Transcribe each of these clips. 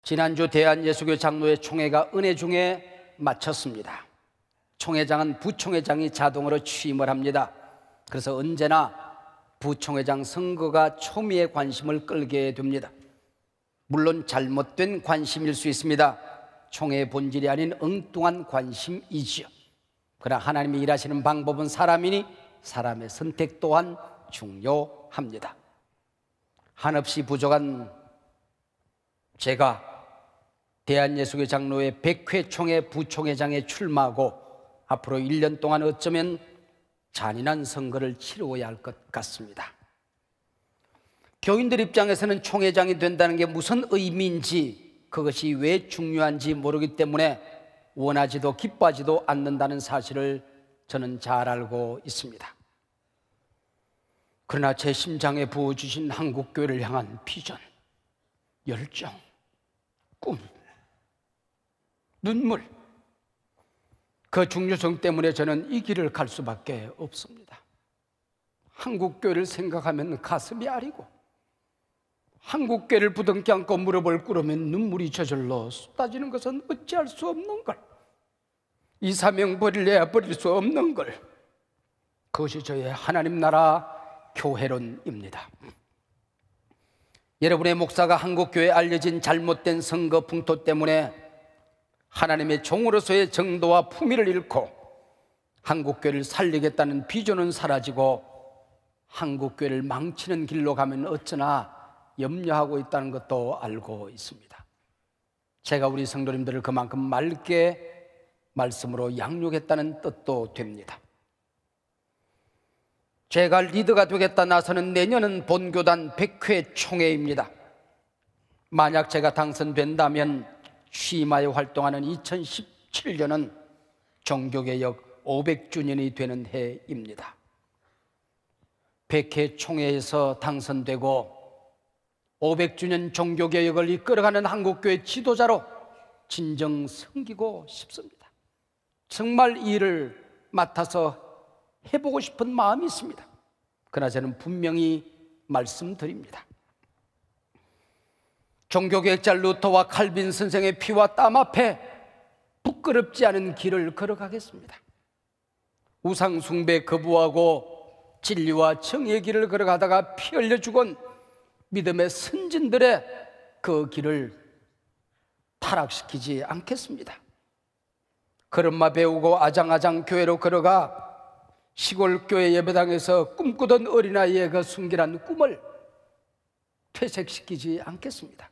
지난주 대한예수교 장로회 총회가 은혜 중에 마쳤습니다. 총회장은 부총회장이 자동으로 취임을 합니다. 그래서 언제나 부총회장 선거가 초미의 관심을 끌게 됩니다. 물론 잘못된 관심일 수 있습니다. 총회의 본질이 아닌 엉뚱한 관심이지요. 그러나 하나님이 일하시는 방법은 사람이니 사람의 선택 또한 중요합니다. 한없이 부족한 제가 대한예수교 장로회 100회 총회 부총회장에 출마하고 앞으로 1년 동안 어쩌면 잔인한 선거를 치루어야 할 것 같습니다. 교인들 입장에서는 총회장이 된다는 게 무슨 의미인지, 그것이 왜 중요한지 모르기 때문에 원하지도 기뻐하지도 않는다는 사실을 저는 잘 알고 있습니다. 그러나 제 심장에 부어주신 한국교회를 향한 비전, 열정, 꿈, 눈물, 그 중요성 때문에 저는 이 길을 갈 수밖에 없습니다. 한국교회를 생각하면 가슴이 아리고, 한국교회를 부둥켜 안고 무릎을 꿇으면 눈물이 저절로 쏟아지는 것은 어찌할 수 없는 걸, 이 사명 버릴래야 버릴 수 없는 걸, 그것이 저의 하나님 나라 교회론입니다. 여러분의 목사가 한국교회에 알려진 잘못된 선거 풍토 때문에 하나님의 종으로서의 정도와 품위를 잃고 한국교회를 살리겠다는 비전은 사라지고 한국교회를 망치는 길로 가면 어쩌나 염려하고 있다는 것도 알고 있습니다. 제가 우리 성도님들을 그만큼 맑게 말씀으로 양육했다는 뜻도 됩니다. 제가 리더가 되겠다 나서는 내년은 본교단 100회 총회입니다. 만약 제가 당선된다면 취임하여 활동하는 2017년은 종교개혁 500주년이 되는 해입니다. 100회 총회에서 당선되고 500주년 종교개혁을 이끌어가는 한국교회 지도자로 진정 섬기고 싶습니다. 정말 이 일을 맡아서 해보고 싶은 마음이 있습니다. 그러나 저는 분명히 말씀드립니다. 종교개혁자 루터와 칼빈 선생의 피와 땀 앞에 부끄럽지 않은 길을 걸어가겠습니다. 우상 숭배 거부하고 진리와 정의의 길을 걸어가다가 피 흘려 죽은 믿음의 선진들의 그 길을 타락시키지 않겠습니다. 걸음마 배우고 아장아장 교회로 걸어가 시골 교회 예배당에서 꿈꾸던 어린아이의 그 순결한 꿈을 퇴색시키지 않겠습니다.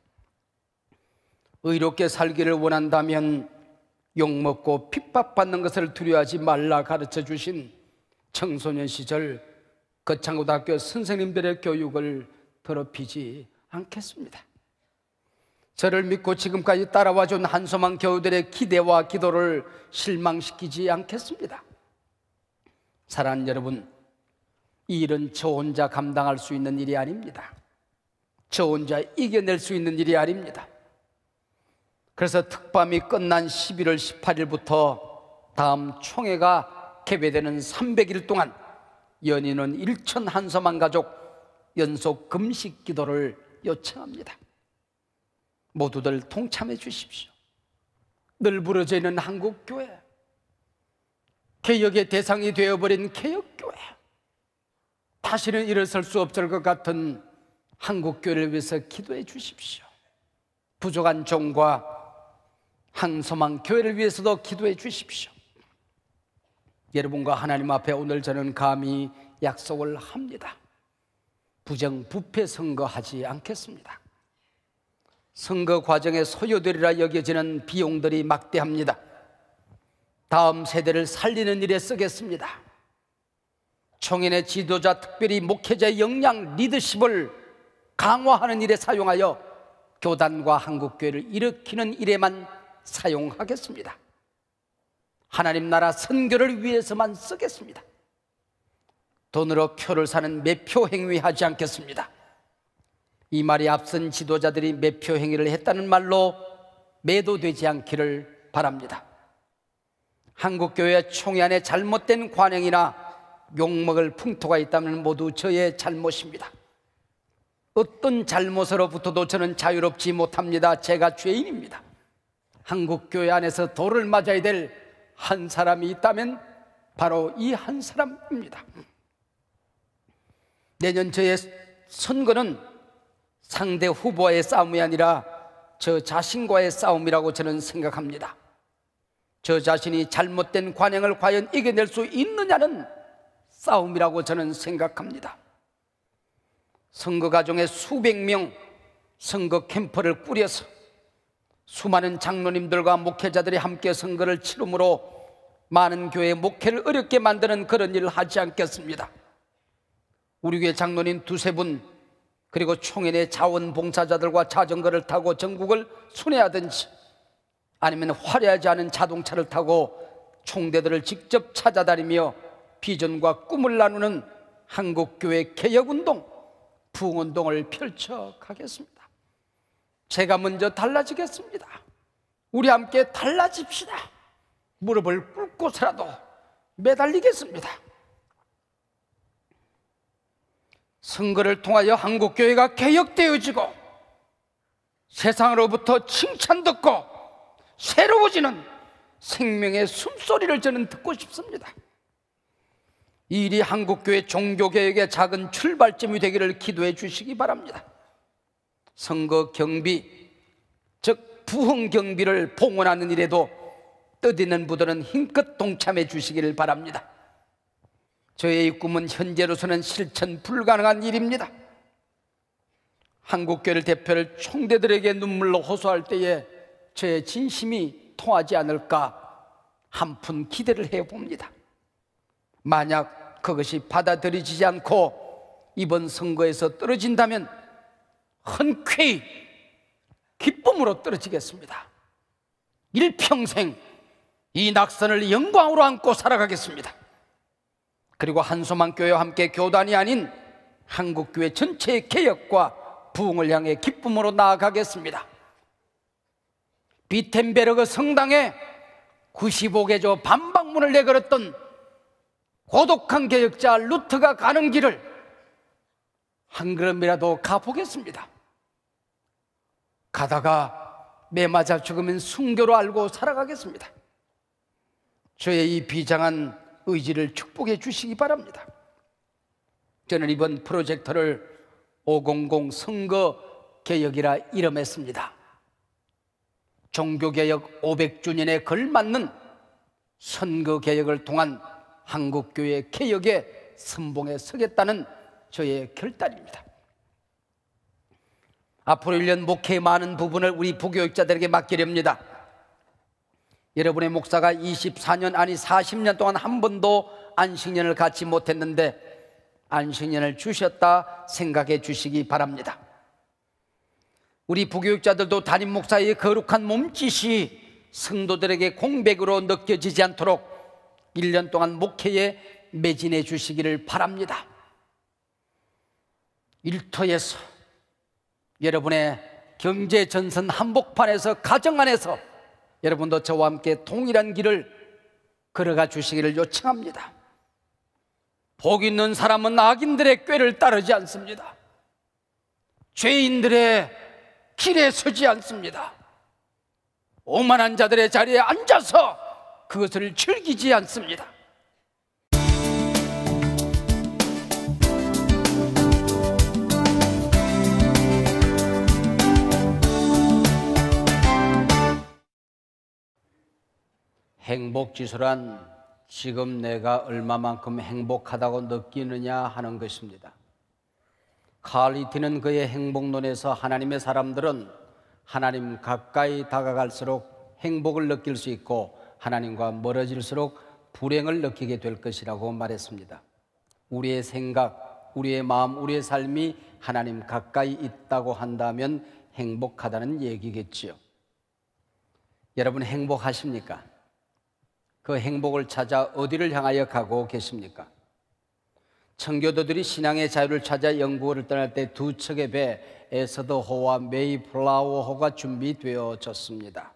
의롭게 살기를 원한다면 욕먹고 핍박받는 것을 두려워하지 말라 가르쳐 주신 청소년 시절 거창고등학교 선생님들의 교육을 더럽히지 않겠습니다. 저를 믿고 지금까지 따라와준 한소망 교우들의 기대와 기도를 실망시키지 않겠습니다. 사랑하는 여러분, 이 일은 저 혼자 감당할 수 있는 일이 아닙니다. 저 혼자 이겨낼 수 있는 일이 아닙니다. 그래서 특밤이 끝난 11월 18일부터 다음 총회가 개회되는 300일 동안 연인은 1천 한소망 가족 연속 금식 기도를 요청합니다. 모두들 동참해 주십시오. 늘 부러져 있는 한국교회, 개혁의 대상이 되어버린 개혁교회, 다시는 일어설 수 없을 것 같은 한국교회를 위해서 기도해 주십시오. 부족한 종과 한소망 교회를 위해서도 기도해 주십시오. 여러분과 하나님 앞에 오늘 저는 감히 약속을 합니다. 부정부패 선거하지 않겠습니다. 선거 과정에 소요되리라 여겨지는 비용들이 막대합니다. 다음 세대를 살리는 일에 쓰겠습니다. 총회의 지도자, 특별히 목회자의 역량, 리더십을 강화하는 일에 사용하여 교단과 한국교회를 일으키는 일에만 사용하겠습니다. 하나님 나라 선교를 위해서만 쓰겠습니다. 돈으로 표를 사는 매표 행위하지 않겠습니다. 이 말이 앞선 지도자들이 매표 행위를 했다는 말로 매도되지 않기를 바랍니다. 한국교회 총회 안에 잘못된 관행이나 욕먹을 풍토가 있다면 모두 저의 잘못입니다. 어떤 잘못으로부터도 저는 자유롭지 못합니다. 제가 죄인입니다. 한국교회 안에서 돌을 맞아야 될 한 사람이 있다면 바로 이 한 사람입니다. 내년 저의 선거는 상대 후보와의 싸움이 아니라 저 자신과의 싸움이라고 저는 생각합니다. 저 자신이 잘못된 관행을 과연 이겨낼 수 있느냐는 싸움이라고 저는 생각합니다. 선거 과정에 수백 명 선거 캠프를 꾸려서 수많은 장로님들과 목회자들이 함께 선거를 치르므로 많은 교회의 목회를 어렵게 만드는 그런 일을 하지 않겠습니다. 우리 교회 장로님 두세 분, 그리고 총연의 자원봉사자들과 자전거를 타고 전국을 순회하든지, 아니면 화려하지 않은 자동차를 타고 총대들을 직접 찾아다니며 비전과 꿈을 나누는 한국교회 개혁운동, 부흥운동을 펼쳐가겠습니다. 제가 먼저 달라지겠습니다. 우리 함께 달라집시다. 무릎을 꿇고서라도 매달리겠습니다. 선거를 통하여 한국교회가 개혁되어지고 세상으로부터 칭찬 듣고 새로워지는 생명의 숨소리를 저는 듣고 싶습니다. 이 일이 한국교회 종교개혁의 작은 출발점이 되기를 기도해 주시기 바랍니다. 선거 경비, 즉 부흥 경비를 봉헌하는 일에도 뜻있는 부들은 힘껏 동참해 주시기를 바랍니다. 저의 꿈은 현재로서는 실천 불가능한 일입니다. 한국교회를 대표할 총대들에게 눈물로 호소할 때에 저의 진심이 통하지 않을까 한푼 기대를 해봅니다. 만약 그것이 받아들여지지 않고 이번 선거에서 떨어진다면 흔쾌히 기쁨으로 떨어지겠습니다. 일평생 이 낙선을 영광으로 안고 살아가겠습니다. 그리고 한소망교회와 함께 교단이 아닌 한국교회 전체의 개혁과 부흥을 향해 기쁨으로 나아가겠습니다. 비텐베르그 성당에 95개조 반박문을 내걸었던 고독한 개혁자 루터가 가는 길을 한 걸음이라도 가보겠습니다. 가다가 매 맞아 죽으면 순교로 알고 살아가겠습니다. 저의 이 비장한 의지를 축복해 주시기 바랍니다. 저는 이번 프로젝트를 500 선거 개혁이라 이름했습니다. 종교개혁 500주년에 걸맞는 선거 개혁을 통한 한국교회 개혁의 선봉에 서겠다는 저의 결단입니다. 앞으로 1년 목회의 많은 부분을 우리 부교육자들에게 맡기렵니다. 여러분의 목사가 24년 아니 40년 동안 한 번도 안식년을 갖지 못했는데 안식년을 주셨다 생각해 주시기 바랍니다. 우리 부교육자들도 담임 목사의 거룩한 몸짓이 성도들에게 공백으로 느껴지지 않도록 1년 동안 목회에 매진해 주시기를 바랍니다. 일터에서, 여러분의 경제전선 한복판에서, 가정 안에서 여러분도 저와 함께 동일한 길을 걸어가 주시기를 요청합니다. 복 있는 사람은 악인들의 꾀를 따르지 않습니다. 죄인들의 길에 서지 않습니다. 오만한 자들의 자리에 앉아서 그것을 즐기지 않습니다. 행복지수란 지금 내가 얼마만큼 행복하다고 느끼느냐 하는 것입니다. 칼 리티는 그의 행복론에서 하나님의 사람들은 하나님 가까이 다가갈수록 행복을 느낄 수 있고 하나님과 멀어질수록 불행을 느끼게 될 것이라고 말했습니다. 우리의 생각, 우리의 마음, 우리의 삶이 하나님 가까이 있다고 한다면 행복하다는 얘기겠지요. 여러분 행복하십니까? 그 행복을 찾아 어디를 향하여 가고 계십니까? 청교도들이 신앙의 자유를 찾아 영국을 떠날 때 두 척의 배 에서더호와 메이플라워호가 준비되어졌습니다.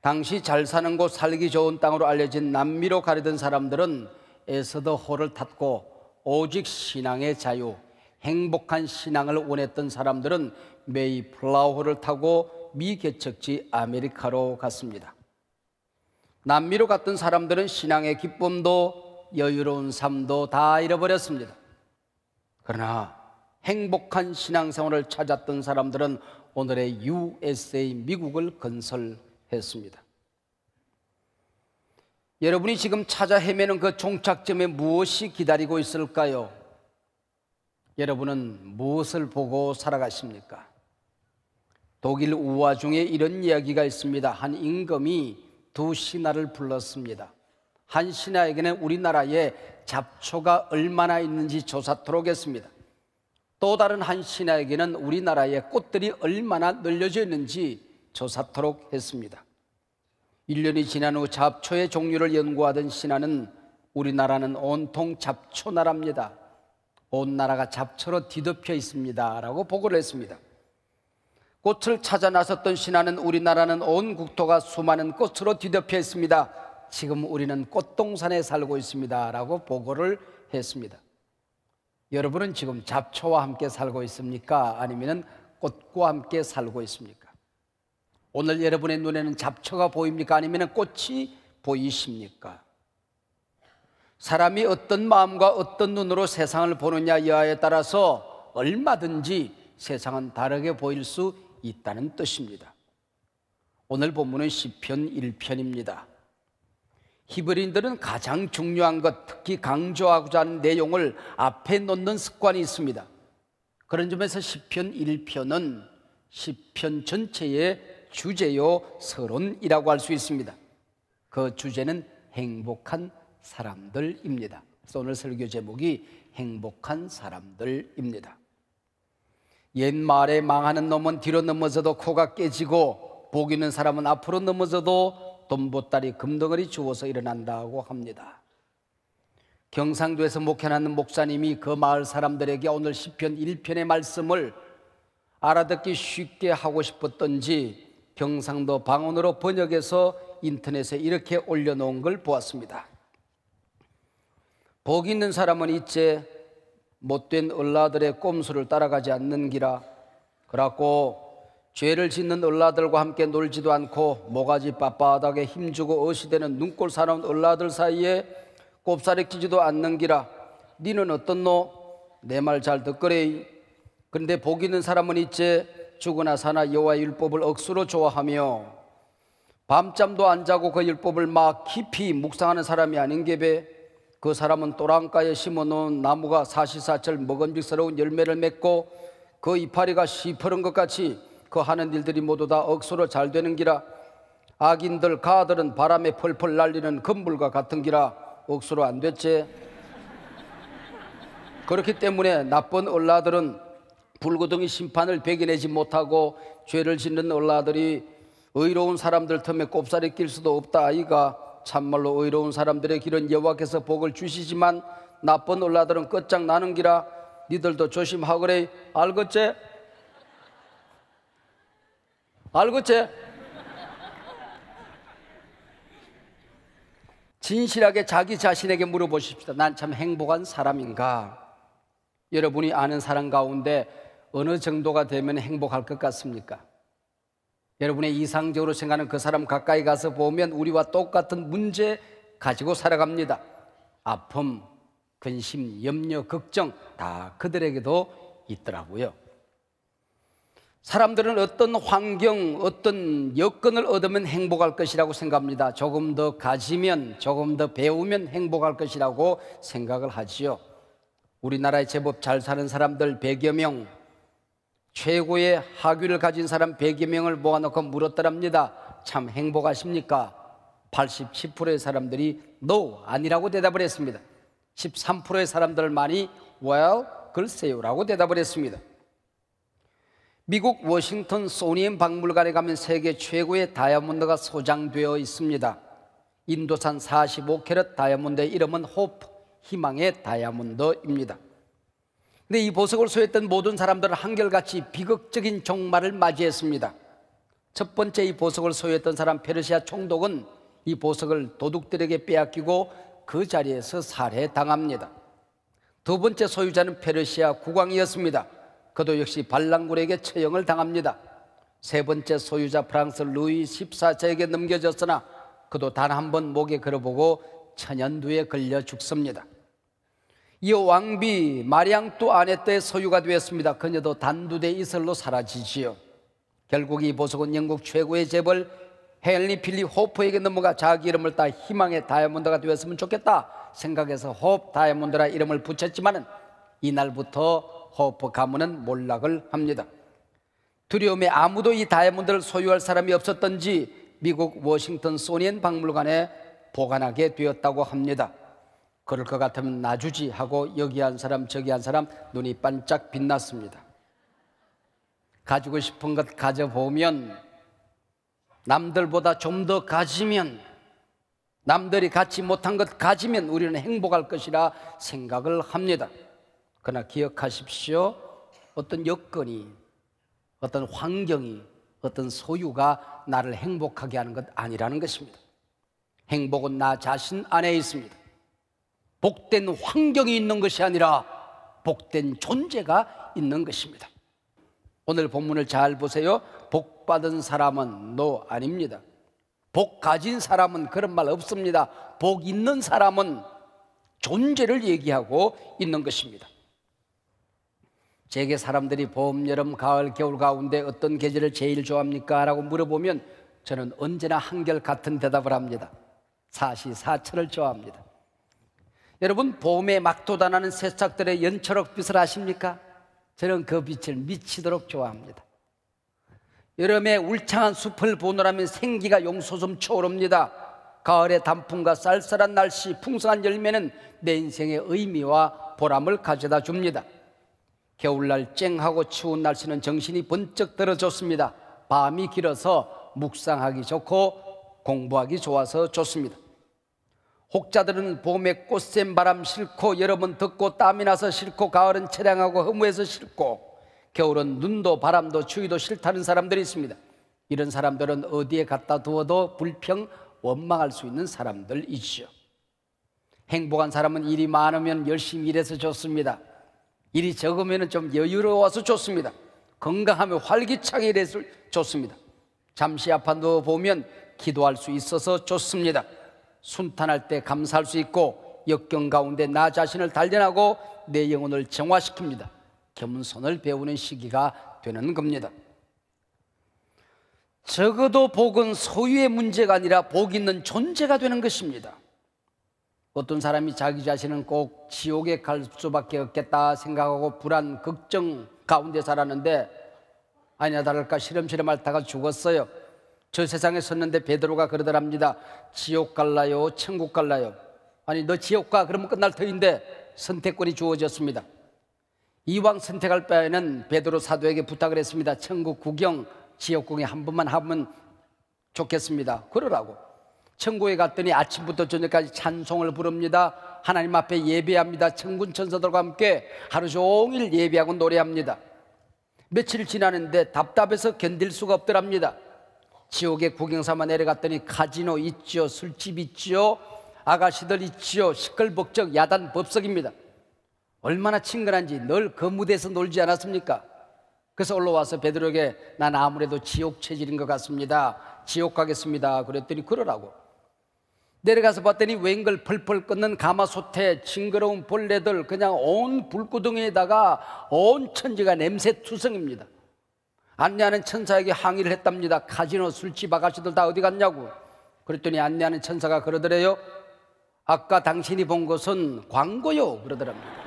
당시 잘 사는 곳, 살기 좋은 땅으로 알려진 남미로 가려던 사람들은 에서더호를 탔고 오직 신앙의 자유, 행복한 신앙을 원했던 사람들은 메이플라워를 타고 미 개척지 아메리카로 갔습니다. 남미로 갔던 사람들은 신앙의 기쁨도 여유로운 삶도 다 잃어버렸습니다. 그러나 행복한 신앙생활을 찾았던 사람들은 오늘의 USA 미국을 건설했습니다. 여러분이 지금 찾아 헤매는 그 종착점에 무엇이 기다리고 있을까요? 여러분은 무엇을 보고 살아가십니까? 독일 우화 중에 이런 이야기가 있습니다. 한 임금이 두 신하를 불렀습니다. 한 신하에게는 우리나라에 잡초가 얼마나 있는지 조사토록 했습니다. 또 다른 한 신하에게는 우리나라에 꽃들이 얼마나 널려져 있는지 조사토록 했습니다. 1년이 지난 후 잡초의 종류를 연구하던 신하는 우리나라는 온통 잡초 나라입니다. 온 나라가 잡초로 뒤덮여 있습니다 라고 보고를 했습니다. 꽃을 찾아 나섰던 신하는 우리나라는 온 국토가 수많은 꽃으로 뒤덮여 있습니다. 지금 우리는 꽃동산에 살고 있습니다 라고 보고를 했습니다. 여러분은 지금 잡초와 함께 살고 있습니까? 아니면 꽃과 함께 살고 있습니까? 오늘 여러분의 눈에는 잡초가 보입니까? 아니면 꽃이 보이십니까? 사람이 어떤 마음과 어떤 눈으로 세상을 보느냐 여하에 따라서 얼마든지 세상은 다르게 보일 수 있다는 뜻입니다. 오늘 본문은 시편 1편입니다. 히브리인들은 가장 중요한 것, 특히 강조하고자 하는 내용을 앞에 놓는 습관이 있습니다. 그런 점에서 시편 1편은 시편 전체의 주제요 서론이라고 할 수 있습니다. 그 주제는 행복한 사람들입니다. 그래서 오늘 설교 제목이 행복한 사람들입니다. 옛말에 망하는 놈은 뒤로 넘어져도 코가 깨지고 복 있는 사람은 앞으로 넘어져도 돈보따리 금덩어리 주워서 일어난다고 합니다. 경상도에서 목회하는 목사님이 그 마을 사람들에게 오늘 시편 1편의 말씀을 알아듣기 쉽게 하고 싶었던지 경상도 방언으로 번역해서 인터넷에 이렇게 올려놓은 걸 보았습니다. 복 있는 사람은 이제 못된 얼라들의 꼼수를 따라가지 않는기라. 그렇고 죄를 짓는 얼라들과 함께 놀지도 않고 모가지 빳빳하게 힘주고 어시되는 눈꼴 사나운 얼라들 사이에 꼽사리 끼지도 않는기라. 니는 어떻노? 내 말 잘 듣거래. 그런데 복 있는 사람은 이제 죽으나 사나 여호와의 율법을 억수로 좋아하며 밤잠도 안 자고 그 율법을 막 깊이 묵상하는 사람이 아닌게배. 그 사람은 또랑가에 심어놓은 나무가 사시사철 먹음직스러운 열매를 맺고 그 이파리가 시퍼런 것 같이 그 하는 일들이 모두 다 억수로 잘 되는 기라. 악인들 가들은 바람에 펄펄 날리는 건물과 같은 기라. 억수로 안 됐지. 그렇기 때문에 나쁜 얼라들은 불구덩이 심판을 배겨내지 못하고 죄를 짓는 얼라들이 의로운 사람들 틈에 꼽사리 낄 수도 없다 아이가. 참말로 의로운 사람들의 길은 여호와께서 복을 주시지만 나쁜 얼라들은 끝장나는 기라. 니들도 조심하거래. 알겠지? 알겠지? 진실하게 자기 자신에게 물어보십시오. 난 참 행복한 사람인가? 여러분이 아는 사람 가운데 어느 정도가 되면 행복할 것 같습니까? 여러분의 이상적으로 생각하는 그 사람 가까이 가서 보면 우리와 똑같은 문제 가지고 살아갑니다. 아픔, 근심, 염려, 걱정 다 그들에게도 있더라고요. 사람들은 어떤 환경, 어떤 여건을 얻으면 행복할 것이라고 생각합니다. 조금 더 가지면, 조금 더 배우면 행복할 것이라고 생각을 하지요. 우리나라에 제법 잘 사는 사람들 100여 명, 최고의 학위를 가진 사람 100여 명을 모아놓고 물었더랍니다. 참 행복하십니까? 87%의 사람들이 No, 아니라고 대답을 했습니다. 13%의 사람들만이 Well, 글쎄요라고 대답을 했습니다. 미국 워싱턴 소니엠 박물관에 가면 세계 최고의 다이아몬드가 소장되어 있습니다. 인도산 45캐럿 다이아몬드의 이름은 호프, 희망의 다이아몬드입니다. 근데 이 보석을 소유했던 모든 사람들은 한결같이 비극적인 종말을 맞이했습니다. 첫 번째 이 보석을 소유했던 사람 페르시아 총독은 이 보석을 도둑들에게 빼앗기고 그 자리에서 살해당합니다. 두 번째 소유자는 페르시아 국왕이었습니다. 그도 역시 발랑군에게 처형을 당합니다. 세 번째 소유자 프랑스 루이 14세에게 넘겨졌으나 그도 단 한 번 목에 걸어보고 천연두에 걸려 죽습니다. 이어 왕비 마리앙뚜 아네트의 소유가 되었습니다. 그녀도 단두대 이슬로 사라지지요. 결국 이 보석은 영국 최고의 재벌 헨리 필립 호프에게 넘어가 자기 이름을 따 희망의 다이아몬드가 되었으면 좋겠다 생각해서 호프 다이아몬드라 이름을 붙였지만 이날부터 호프 가문은 몰락을 합니다. 두려움에 아무도 이 다이아몬드를 소유할 사람이 없었던지 미국 워싱턴 소니엔 박물관에 보관하게 되었다고 합니다. 그럴 것 같으면 놔주지 하고 여기 한 사람 저기 한 사람 눈이 반짝 빛났습니다. 가지고 싶은 것 가져보면, 남들보다 좀 더 가지면, 남들이 갖지 못한 것 가지면 우리는 행복할 것이라 생각을 합니다. 그러나 기억하십시오. 어떤 여건이, 어떤 환경이, 어떤 소유가 나를 행복하게 하는 것 아니라는 것입니다. 행복은 나 자신 안에 있습니다. 복된 환경이 있는 것이 아니라 복된 존재가 있는 것입니다. 오늘 본문을 잘 보세요. 복 받은 사람은 너 아닙니다. 복 가진 사람은 그런 말 없습니다. 복 있는 사람은 존재를 얘기하고 있는 것입니다. 제게 사람들이 봄, 여름, 가을, 겨울 가운데 어떤 계절을 제일 좋아합니까? 라고 물어보면 저는 언제나 한결같은 대답을 합니다. 사시사철을 좋아합니다. 여러분, 봄에 막 돋아나는 새싹들의 연초록빛을 아십니까? 저는 그 빛을 미치도록 좋아합니다. 여름에 울창한 숲을 보느라면 생기가 용솟음 차오릅니다. 가을의 단풍과 쌀쌀한 날씨, 풍성한 열매는 내 인생의 의미와 보람을 가져다 줍니다. 겨울날 쨍하고 추운 날씨는 정신이 번쩍 들어좋습니다. 밤이 길어서 묵상하기 좋고 공부하기 좋아서 좋습니다. 혹자들은 봄에 꽃샘 바람 싫고, 여름은 덥고 땀이 나서 싫고, 가을은 처량하고 허무해서 싫고, 겨울은 눈도 바람도 추위도 싫다는 사람들이 있습니다. 이런 사람들은 어디에 갖다 두어도 불평, 원망할 수 있는 사람들이죠. 행복한 사람은 일이 많으면 열심히 일해서 좋습니다. 일이 적으면 좀 여유로워서 좋습니다. 건강하면 활기차게 일해서 좋습니다. 잠시 아파 누워보면 기도할 수 있어서 좋습니다. 순탄할 때 감사할 수 있고, 역경 가운데 나 자신을 단련하고 내 영혼을 정화시킵니다. 겸손을 배우는 시기가 되는 겁니다. 적어도 복은 소유의 문제가 아니라 복 있는 존재가 되는 것입니다. 어떤 사람이 자기 자신은 꼭 지옥에 갈 수밖에 없겠다 생각하고 불안, 걱정 가운데 살았는데 아니나 다를까 시름시름 앓다가 죽었어요. 저 세상에 섰는데 베드로가 그러더랍니다. 지옥 갈라요? 천국 갈라요? 아니, 너 지옥 가 그러면 끝날 터인데 선택권이 주어졌습니다. 이왕 선택할 바에는 베드로 사도에게 부탁을 했습니다. 천국 구경, 지옥 구경 한 번만 하면 좋겠습니다. 그러라고. 천국에 갔더니 아침부터 저녁까지 찬송을 부릅니다. 하나님 앞에 예배합니다. 천군 천사들과 함께 하루 종일 예배하고 노래합니다. 며칠 지나는데 답답해서 견딜 수가 없더랍니다. 지옥에 구경삼아 내려갔더니 카지노 있지요, 술집 있지요, 아가씨들 있지요, 시끌벅적 야단 법석입니다. 얼마나 친근한지 늘 그 무대에서 놀지 않았습니까? 그래서 올라와서 베드로에게 난 아무래도 지옥 체질인 것 같습니다. 지옥 가겠습니다. 그랬더니 그러라고. 내려가서 봤더니 웬걸 펄펄 끓는 가마솥에 징그러운 벌레들, 그냥 온 불구덩이에다가 온 천지가 냄새투성입니다. 안내하는 천사에게 항의를 했답니다. 카지노 술집 아가씨들 다 어디 갔냐고. 그랬더니 안내하는 천사가 그러더래요. 아까 당신이 본 것은 광고요 그러더랍니다.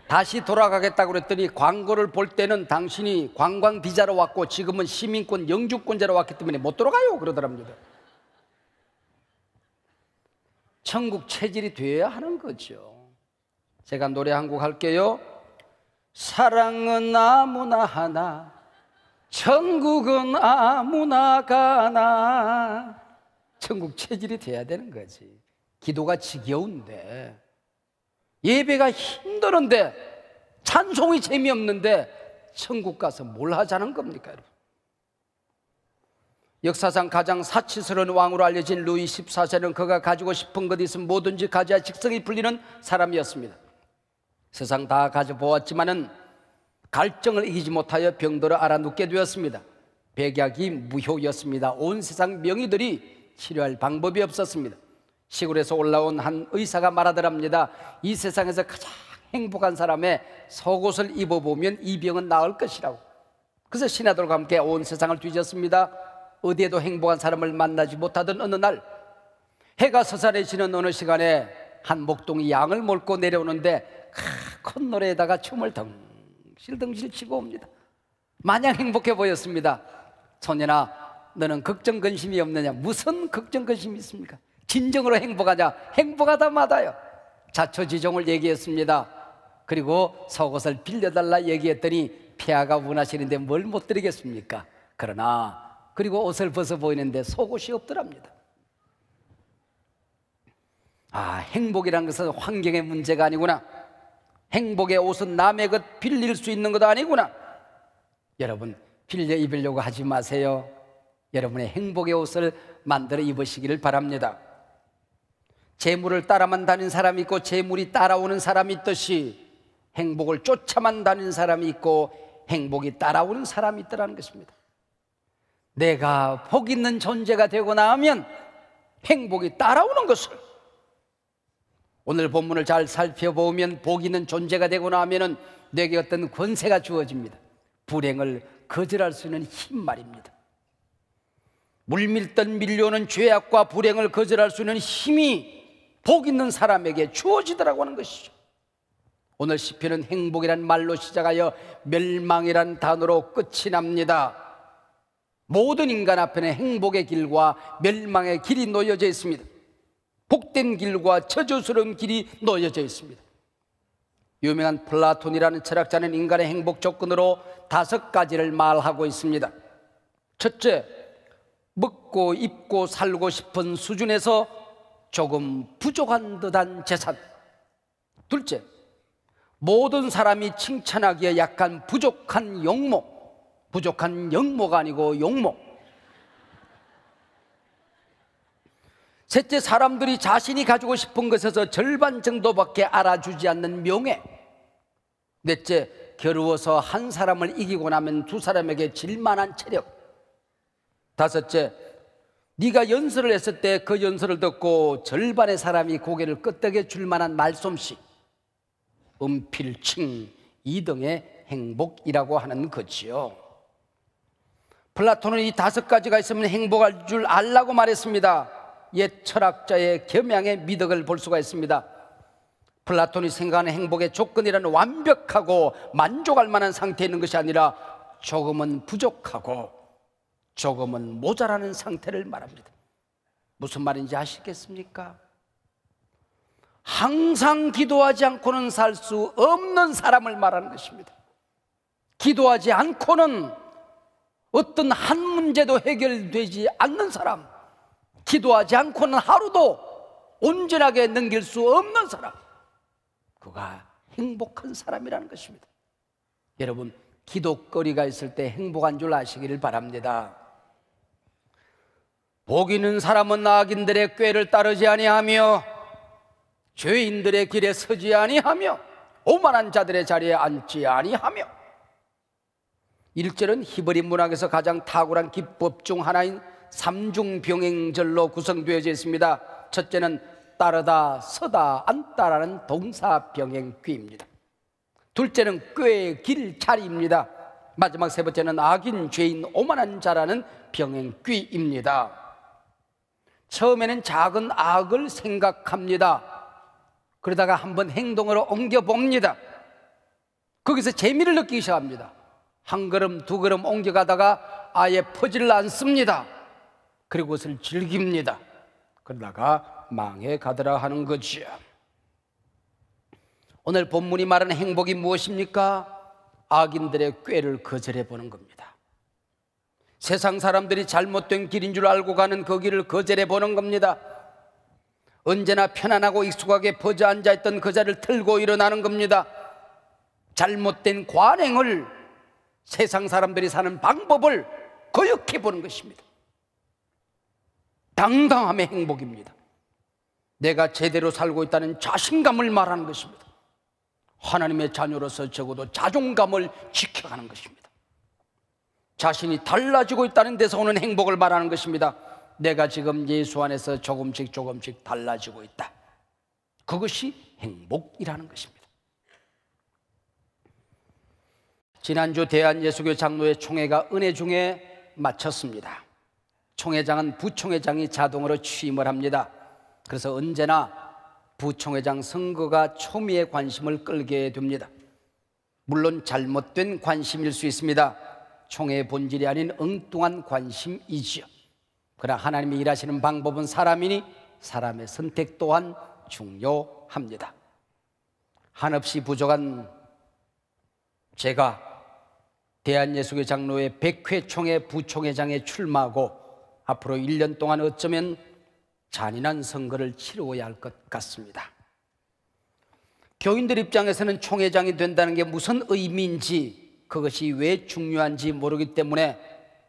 다시 돌아가겠다고 그랬더니 광고를 볼 때는 당신이 관광 비자로 왔고 지금은 시민권 영주권자로 왔기 때문에 못 돌아가요 그러더랍니다. 천국 체질이 되어야 하는 거죠. 제가 노래 한 곡 할게요. 사랑은 아무나 하나, 천국은 아무나 가나. 천국 체질이 돼야 되는 거지. 기도가 지겨운데, 예배가 힘드는데, 찬송이 재미없는데 천국 가서 뭘 하자는 겁니까 여러분? 역사상 가장 사치스러운 왕으로 알려진 루이 14세는 그가 가지고 싶은 것 있으면 뭐든지 가져야 직성이 풀리는 사람이었습니다. 세상 다 가져보았지만은 갈증을 이기지 못하여 병들어 알아눕게 되었습니다. 백약이 무효였습니다. 온 세상 명의들이 치료할 방법이 없었습니다. 시골에서 올라온 한 의사가 말하더랍니다. 이 세상에서 가장 행복한 사람의 속옷을 입어보면 이 병은 나을 것이라고. 그래서 신하들과 함께 온 세상을 뒤졌습니다. 어디에도 행복한 사람을 만나지 못하던 어느 날, 해가 서산해지는 어느 시간에 한 목동이 양을 몰고 내려오는데 큰 노래에다가 춤을 덩실덩실 치고 옵니다. 마냥 행복해 보였습니다. 소년아, 너는 걱정 근심이 없느냐? 무슨 걱정 근심이 있습니까? 진정으로 행복하냐? 행복하다 마다요. 자초지종을 얘기했습니다. 그리고 속옷을 빌려달라 얘기했더니 폐하가 원하시는데 뭘 못 드리겠습니까? 그러나 그리고 옷을 벗어 보이는데 속옷이 없더랍니다. 행복이란 것은 환경의 문제가 아니구나. 행복의 옷은 남의 것 빌릴 수 있는 것도 아니구나. 여러분, 빌려 입으려고 하지 마세요. 여러분의 행복의 옷을 만들어 입으시기를 바랍니다. 재물을 따라만 다니는 사람이 있고 재물이 따라오는 사람이 있듯이 행복을 쫓아만 다니는 사람이 있고 행복이 따라오는 사람이 있더라는 것입니다. 내가 복 있는 존재가 되고 나면 행복이 따라오는 것을, 오늘 본문을 잘 살펴보면 복 있는 존재가 되고 나면 내게 어떤 권세가 주어집니다. 불행을 거절할 수 있는 힘 말입니다. 물밀듯 밀려오는 죄악과 불행을 거절할 수 있는 힘이 복 있는 사람에게 주어지더라고 하는 것이죠. 오늘 시편은 행복이란 말로 시작하여 멸망이란 단어로 끝이 납니다. 모든 인간 앞에는 행복의 길과 멸망의 길이 놓여져 있습니다. 복된 길과 저주스러운 길이 놓여져 있습니다. 유명한 플라톤이라는 철학자는 인간의 행복 조건으로 5가지를 말하고 있습니다. 첫째, 먹고 입고 살고 싶은 수준에서 조금 부족한 듯한 재산. 둘째, 모든 사람이 칭찬하기에 약간 부족한 용모. 부족한 영모가 아니고 용모. 셋째, 사람들이 자신이 가지고 싶은 것에서 절반 정도밖에 알아주지 않는 명예. 넷째, 겨루어서 한 사람을 이기고 나면 두 사람에게 질만한 체력. 다섯째, 네가 연설을 했을 때 그 연설을 듣고 절반의 사람이 고개를 끄덕여 줄 만한 말솜씨. 은필칭 2등의 행복이라고 하는 거지요. 플라톤은 이 5가지가 있으면 행복할 줄 알라고 말했습니다. 옛 철학자의 겸양의 미덕을 볼 수가 있습니다. 플라톤이 생각하는 행복의 조건이라는 완벽하고 만족할 만한 상태에 있는 것이 아니라 조금은 부족하고 조금은 모자라는 상태를 말합니다. 무슨 말인지 아시겠습니까? 항상 기도하지 않고는 살 수 없는 사람을 말하는 것입니다. 기도하지 않고는 어떤 한 문제도 해결되지 않는 사람, 기도하지 않고는 하루도 온전하게 넘길 수 없는 사람, 그가 행복한 사람이라는 것입니다. 여러분, 기도거리가 있을 때 행복한 줄 아시기를 바랍니다. 복 있는 사람은 악인들의 꾀를 따르지 아니하며 죄인들의 길에 서지 아니하며 오만한 자들의 자리에 앉지 아니하며. 1절은 히브리 문학에서 가장 탁월한 기법 중 하나인 삼중병행절로 구성되어져 있습니다. 첫째는 따르다, 서다, 앉다라는 동사병행귀입니다. 둘째는 꾀, 길, 자리입니다. 마지막 세 번째는 악인, 죄인, 오만한 자라는 병행귀입니다. 처음에는 작은 악을 생각합니다. 그러다가 한번 행동으로 옮겨봅니다. 거기서 재미를 느끼기 시작합니다. 한 걸음 두 걸음 옮겨가다가 아예 퍼지를 않습니다. 그리고 그것을 즐깁니다. 그러다가 망해가더라 하는 거죠. 오늘 본문이 말하는 행복이 무엇입니까? 악인들의 꾀를 거절해보는 겁니다. 세상 사람들이 잘못된 길인 줄 알고 가는 그 길을 거절해보는 겁니다. 언제나 편안하고 익숙하게 퍼져 앉아있던 그 자리를 틀고 일어나는 겁니다. 잘못된 관행을, 세상 사람들이 사는 방법을 거역해 보는 것입니다. 당당함의 행복입니다. 내가 제대로 살고 있다는 자신감을 말하는 것입니다. 하나님의 자녀로서 적어도 자존감을 지켜가는 것입니다. 자신이 달라지고 있다는 데서 오는 행복을 말하는 것입니다. 내가 지금 예수 안에서 조금씩 달라지고 있다. 그것이 행복이라는 것입니다. 지난주 대한예수교 장로회 총회가 은혜 중에 마쳤습니다. 총회장은 부총회장이 자동으로 취임을 합니다. 그래서 언제나 부총회장 선거가 초미의 관심을 끌게 됩니다. 물론 잘못된 관심일 수 있습니다. 총회의 본질이 아닌 엉뚱한 관심이지요. 그러나 하나님이 일하시는 방법은 사람이니 사람의 선택 또한 중요합니다. 한없이 부족한 제가 대한예수교 장로회 100회 총회 부총회장에 출마하고 앞으로 1년 동안 어쩌면 잔인한 선거를 치루어야 할 것 같습니다. 교인들 입장에서는 총회장이 된다는 게 무슨 의미인지, 그것이 왜 중요한지 모르기 때문에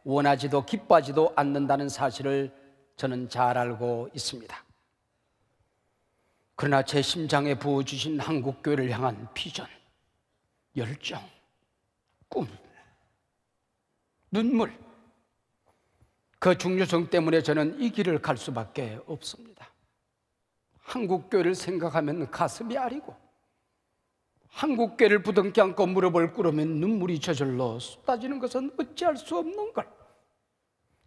원하지도 기뻐하지도 않는다는 사실을 저는 잘 알고 있습니다. 그러나 제 심장에 부어주신 한국교회를 향한 비전, 열정, 꿈, 눈물, 그 중요성 때문에 저는 이 길을 갈 수밖에 없습니다. 한국교회를 생각하면 가슴이 아리고, 한국교회를 부둥켜 안고 무릎을 꿇으면 눈물이 저절로 쏟아지는 것은 어찌할 수 없는 걸,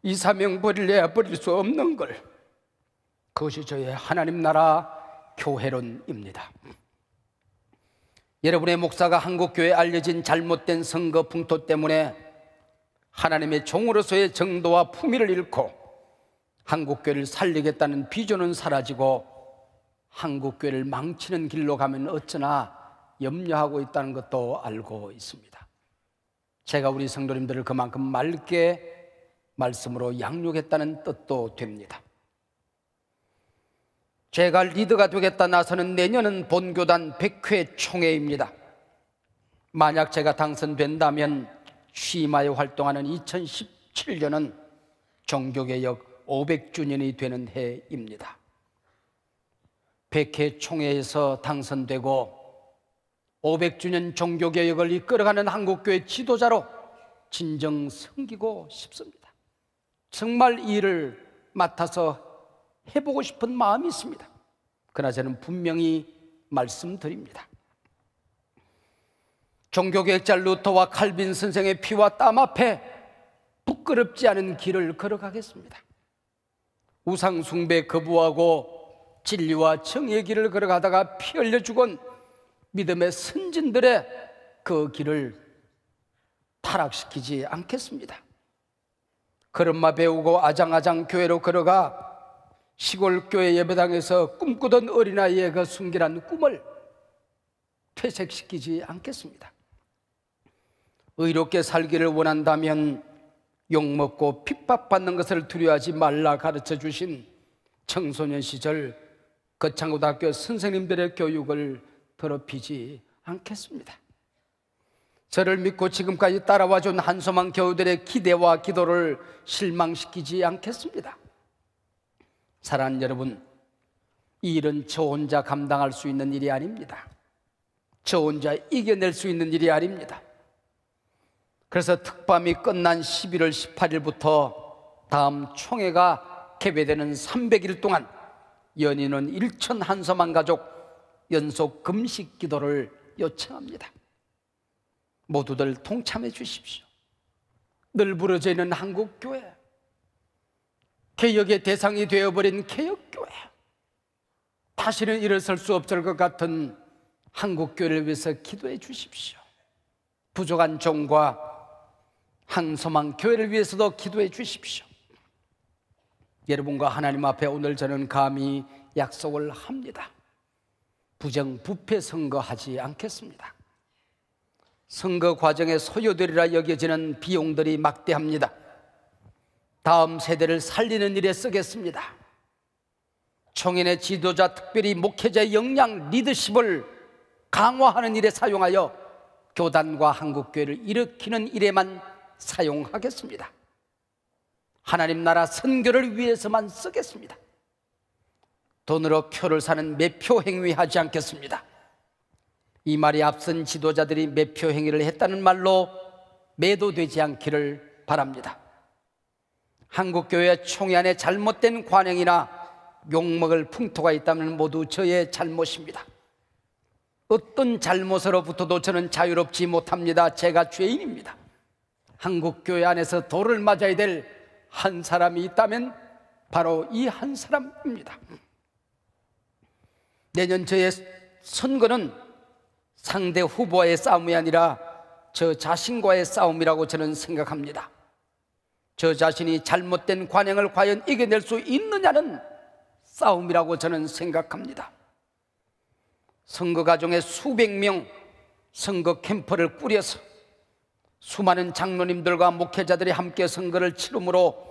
이 사명 버릴래야 버릴 수 없는 걸, 그것이 저의 하나님 나라 교회론입니다. 여러분의 목사가 한국교회에 알려진 잘못된 선거 풍토 때문에 하나님의 종으로서의 정도와 품위를 잃고 한국교회를 살리겠다는 비전은 사라지고 한국교회를 망치는 길로 가면 어쩌나 염려하고 있다는 것도 알고 있습니다. 제가 우리 성도님들을 그만큼 맑게 말씀으로 양육했다는 뜻도 됩니다. 제가 리더가 되겠다 나서는 내년은 본교단 100회 총회입니다. 만약 제가 당선된다면 취임하여 활동하는 2017년은 종교개혁 500주년이 되는 해입니다. 100회 총회에서 당선되고 500주년 종교개혁을 이끌어가는 한국교회 지도자로 진정 섬기고 싶습니다. 정말 이 일을 맡아서 해보고 싶은 마음이 있습니다. 그러나 저는 분명히 말씀드립니다. 종교개혁자 루터와 칼빈 선생의 피와 땀 앞에 부끄럽지 않은 길을 걸어가겠습니다. 우상 숭배 거부하고 진리와 정의의 길을 걸어가다가 피 흘려 죽은 믿음의 선진들의 그 길을 타락시키지 않겠습니다. 걸음마 배우고 아장아장 교회로 걸어가 시골 교회 예배당에서 꿈꾸던 어린아이의 그 순결한 꿈을 퇴색시키지 않겠습니다. 의롭게 살기를 원한다면 욕먹고 핍박받는 것을 두려워하지 말라 가르쳐 주신 청소년 시절 거창고등학교 선생님들의 교육을 더럽히지 않겠습니다. 저를 믿고 지금까지 따라와준 한소망 교우들의 기대와 기도를 실망시키지 않겠습니다. 사랑하는 여러분, 이 일은 저 혼자 감당할 수 있는 일이 아닙니다. 저 혼자 이겨낼 수 있는 일이 아닙니다. 그래서 특밤이 끝난 11월 18일부터 다음 총회가 개회되는 300일 동안 연인은 1천 한소망 가족 연속 금식 기도를 요청합니다. 모두들 동참해 주십시오. 늘 부러져 있는 한국교회, 개혁의 대상이 되어버린 개혁교회, 다시는 일어설 수 없을 것 같은 한국교회를 위해서 기도해 주십시오. 부족한 종과 한소망 교회를 위해서도 기도해 주십시오. 여러분과 하나님 앞에 오늘 저는 감히 약속을 합니다. 부정부패 선거하지 않겠습니다. 선거 과정에 소요되리라 여겨지는 비용들이 막대합니다. 다음 세대를 살리는 일에 쓰겠습니다. 총연의 지도자, 특별히 목회자의 역량, 리더십을 강화하는 일에 사용하여 교단과 한국교회를 일으키는 일에만 사용하겠습니다. 하나님 나라 선교를 위해서만 쓰겠습니다. 돈으로 표를 사는 매표 행위하지 않겠습니다. 이 말이 앞선 지도자들이 매표 행위를 했다는 말로 매도되지 않기를 바랍니다. 한국교회 총회 안에 잘못된 관행이나 욕먹을 풍토가 있다면 모두 저의 잘못입니다. 어떤 잘못으로부터도 저는 자유롭지 못합니다. 제가 죄인입니다. 한국교회 안에서 돌을 맞아야 될 한 사람이 있다면 바로 이 한 사람입니다. 내년 저의 선거는 상대 후보와의 싸움이 아니라 저 자신과의 싸움이라고 저는 생각합니다. 저 자신이 잘못된 관행을 과연 이겨낼 수 있느냐는 싸움이라고 저는 생각합니다. 선거 과정에 수백 명 선거 캠프를 꾸려서 수많은 장로님들과 목회자들이 함께 선거를 치르므로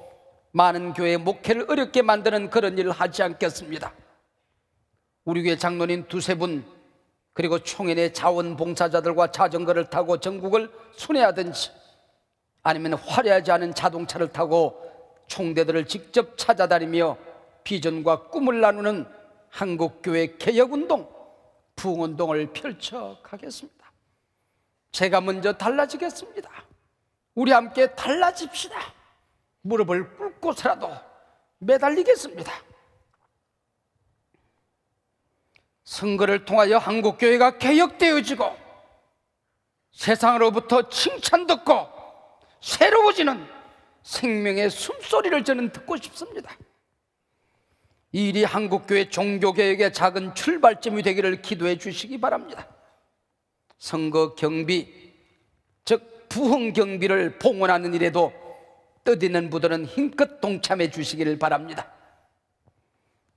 많은 교회의 목회를 어렵게 만드는 그런 일을 하지 않겠습니다. 우리 교회 장로님 두세 분, 그리고 총회 내 자원봉사자들과 자전거를 타고 전국을 순회하든지, 아니면 화려하지 않은 자동차를 타고 총대들을 직접 찾아다니며 비전과 꿈을 나누는 한국교회 개혁운동, 부흥운동을 펼쳐가겠습니다. 제가 먼저 달라지겠습니다. 우리 함께 달라집시다. 무릎을 꿇고서라도 매달리겠습니다. 선거를 통하여 한국교회가 개혁되어지고 세상으로부터 칭찬 듣고 새로워지는 생명의 숨소리를 저는 듣고 싶습니다. 이 일이 한국교회 종교개혁의 작은 출발점이 되기를 기도해 주시기 바랍니다. 선거 경비, 즉 부흥 경비를 봉헌하는 일에도 뜻있는 부들은 힘껏 동참해 주시기를 바랍니다.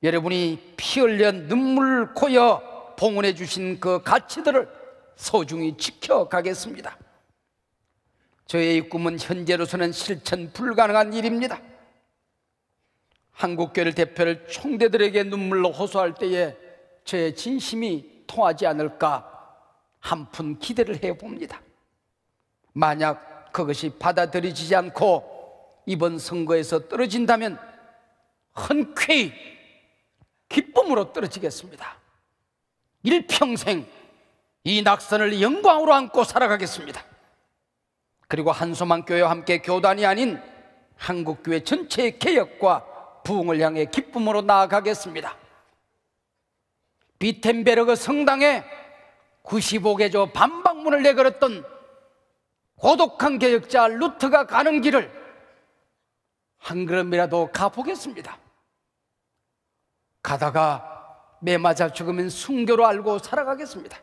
여러분이 피 흘려 눈물 고여 봉헌해 주신 그 가치들을 소중히 지켜가겠습니다. 저의 꿈은 현재로서는 실천 불가능한 일입니다. 한국교회를 대표할 총대들에게 눈물로 호소할 때에 저의 진심이 통하지 않을까 한푼 기대를 해봅니다. 만약 그것이 받아들여지지 않고 이번 선거에서 떨어진다면 흔쾌히 기쁨으로 떨어지겠습니다. 일평생 이 낙선을 영광으로 안고 살아가겠습니다. 그리고 한소망교회와 함께 교단이 아닌 한국교회 전체의 개혁과 부흥을 향해 기쁨으로 나아가겠습니다. 비텐베르그 성당에 95개조 반박문을 내걸었던 고독한 개혁자 루트가 가는 길을 한 걸음이라도 가보겠습니다. 가다가 매 맞아 죽으면 순교로 알고 살아가겠습니다.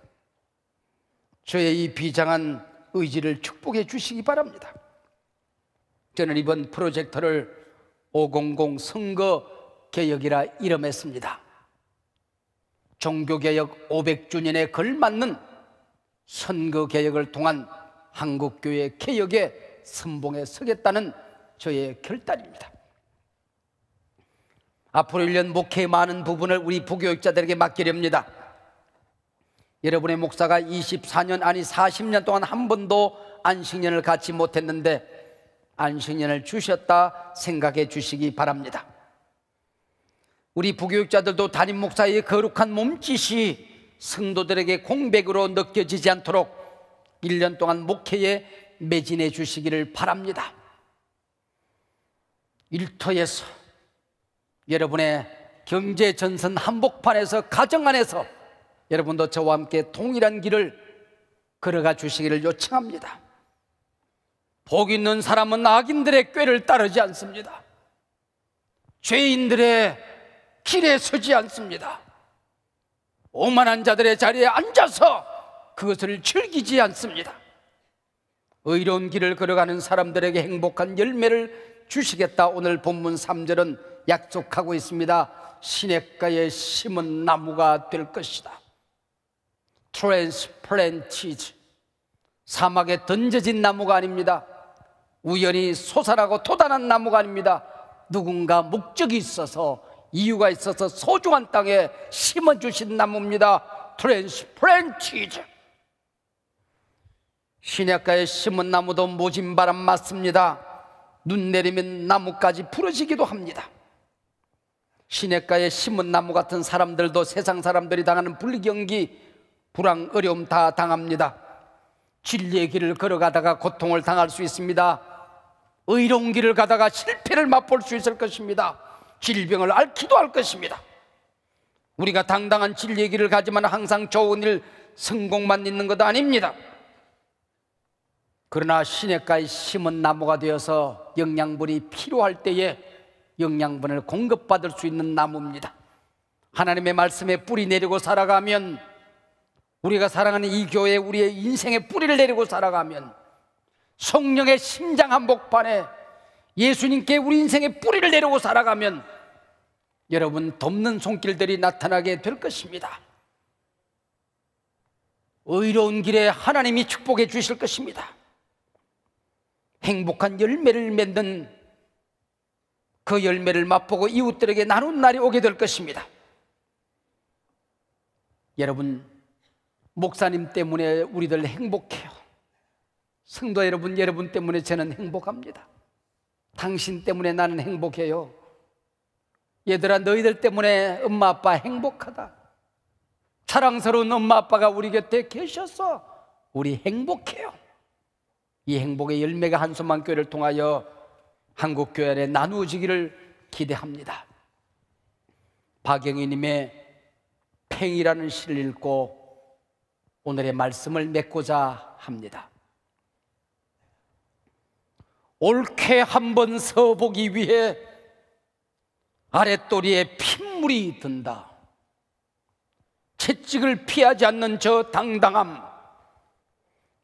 저의 이 비장한 의지를 축복해 주시기 바랍니다. 저는 이번 프로젝트를 500 선거개혁이라 이름했습니다. 종교개혁 500주년에 걸맞는 선거개혁을 통한 한국교회 개혁의 선봉에 서겠다는 저의 결단입니다. 앞으로 1년 목회의 많은 부분을 우리 부교육자들에게 맡기렵니다. 여러분의 목사가 24년 아니 40년 동안 한 번도 안식년을 갖지 못했는데 안식년을 주셨다 생각해 주시기 바랍니다. 우리 부교육자들도 담임 목사의 거룩한 몸짓이 성도들에게 공백으로 느껴지지 않도록 1년 동안 목회에 매진해 주시기를 바랍니다. 일터에서, 여러분의 경제전선 한복판에서, 가정 안에서 여러분도 저와 함께 동일한 길을 걸어가 주시기를 요청합니다. 복 있는 사람은 악인들의 꾀를 따르지 않습니다. 죄인들의 길에 서지 않습니다. 오만한 자들의 자리에 앉아서 그것을 즐기지 않습니다. 의로운 길을 걸어가는 사람들에게 행복한 열매를 주시겠다 오늘 본문 3절은 약속하고 있습니다. 시냇가에 심은 나무가 될 것이다. 트랜스플랜티드, 사막에 던져진 나무가 아닙니다. 우연히 솟아나고 돋아난 나무가 아닙니다. 누군가 목적이 있어서, 이유가 있어서 소중한 땅에 심어주신 나무입니다. 트랜스플랜티드. 시냇가에 심은 나무도 모진 바람 맞습니다. 눈 내리면 나무까지 부러지기도 합니다. 시냇가에 심은 나무 같은 사람들도 세상 사람들이 당하는 불경기, 불황, 어려움 다 당합니다. 진리의 길을 걸어가다가 고통을 당할 수 있습니다. 의로운 길을 가다가 실패를 맛볼 수 있을 것입니다. 질병을 앓기도 할 것입니다. 우리가 당당한 진리의 길을 가지만 항상 좋은 일, 성공만 있는 것 아닙니다. 그러나 시냇가에 심은 나무가 되어서 영양분이 필요할 때에 영양분을 공급받을 수 있는 나무입니다. 하나님의 말씀에 뿌리 내리고 살아가면, 우리가 사랑하는 이 교회, 우리의 인생에 뿌리를 내리고 살아가면, 성령의 심장 한복판에 예수님께 우리 인생에 뿌리를 내리고 살아가면 여러분, 돕는 손길들이 나타나게 될 것입니다. 의로운 길에 하나님이 축복해 주실 것입니다. 행복한 열매를 맺는 그 열매를 맛보고 이웃들에게 나눈 날이 오게 될 것입니다. 여러분, 목사님 때문에 우리들 행복해요. 성도 여러분, 여러분 때문에 저는 행복합니다. 당신 때문에 나는 행복해요. 얘들아, 너희들 때문에 엄마 아빠 행복하다. 사랑스러운 엄마 아빠가 우리 곁에 계셔서 우리 행복해요. 이 행복의 열매가 한숨만 교회를 통하여 한국교회 안에 나누어지기를 기대합니다. 박영희님의 팽이라는 시를 읽고 오늘의 말씀을 맺고자 합니다. 옳게 한번 서보기 위해 아랫도리에 핏물이 든다. 채찍을 피하지 않는 저 당당함,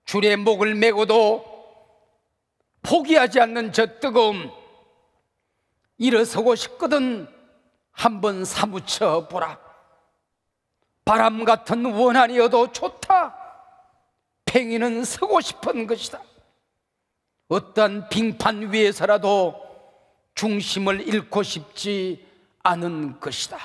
줄에 목을 메고도 포기하지 않는 저 뜨거움, 일어서고 싶거든 한번 사무쳐 보라. 바람 같은 원한이어도 좋다. 팽이는 서고 싶은 것이다. 어떠한 빙판 위에서라도 중심을 잃고 싶지 않은 것이다.